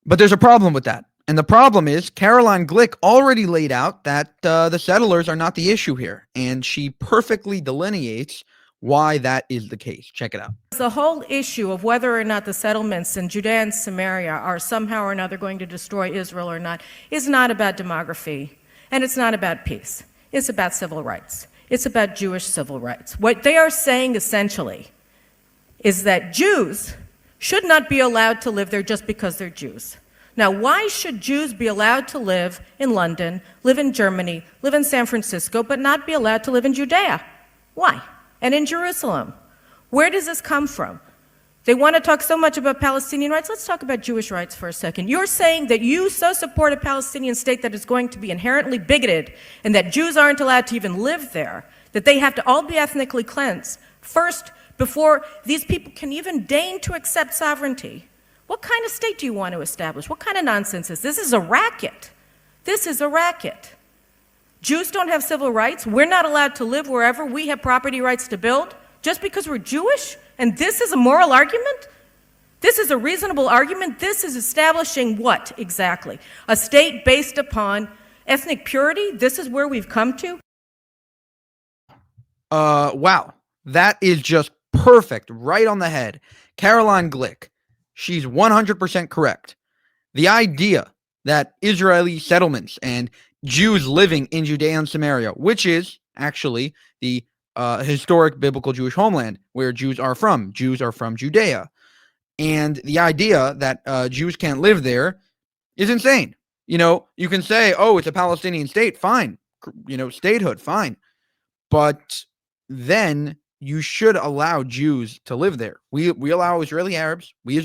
But there's a problem with that. And the problem is Caroline Glick already laid out that the settlers are not the issue here. And she perfectly delineates why that is the case. Check it out. The whole issue of whether or not the settlements in Judea and Samaria are somehow or another going to destroy Israel or not is not about demography, and it's not about peace. It's about civil rights. It's about Jewish civil rights. What they are saying essentially is that Jews should not be allowed to live there just because they're Jews. Now, why should Jews be allowed to live in London, live in Germany, live in San Francisco, but not be allowed to live in Judea? Why? And in Jerusalem? Where does this come from? They want to talk so much about Palestinian rights. Let's talk about Jewish rights for a second. You're saying that you so support a Palestinian state that is going to be inherently bigoted and that Jews aren't allowed to even live there, that they have to all be ethnically cleansed first before these people can even deign to accept sovereignty. What kind of state do you want to establish? What kind of nonsense is this? This is a racket. This is a racket. Jews don't have civil rights. We're not allowed to live wherever we have property rights to build just because we're Jewish? And this is a moral argument? This is a reasonable argument? This is establishing what exactly? A state based upon ethnic purity? This is where we've come to? Wow. That is just perfect. Right on the head. Caroline Glick. She's 100% correct. The idea that Israeli settlements and Jews living in Judea and Samaria, which is actually the historic biblical Jewish homeland where Jews are from. Jews are from Judea. And the idea that Jews can't live there is insane. You know, you can say, oh, it's a Palestinian state. Fine. You know, statehood. Fine. But then you should allow Jews to live there. We allow Israeli Arabs. We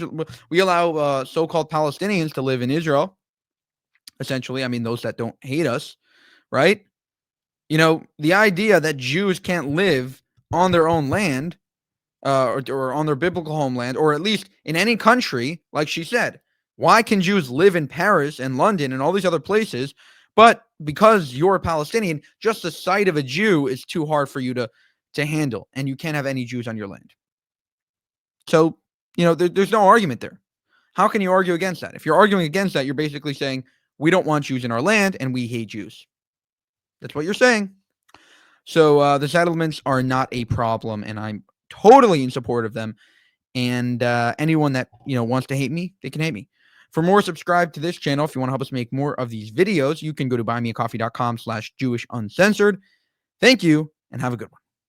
allow so-called Palestinians to live in Israel. Essentially, I mean, those that don't hate us, right? You know, the idea that Jews can't live on their own land or on their biblical homeland, or at least in any country, like she said. Why can Jews live in Paris and London and all these other places, but because you're a Palestinian, just the sight of a Jew is too hard for you to handle, and you can't have any Jews on your land? So, you know, there's no argument there. How can you argue against that? If you're arguing against that, you're basically saying, we don't want Jews in our land, and we hate Jews. That's what you're saying. So the settlements are not a problem, and I'm totally in support of them. And anyone that, you know, wants to hate me, they can hate me. For more, subscribe to this channel. If you want to help us make more of these videos, you can go to buymeacoffee.com/JewishUncensored. Thank you, and have a good one.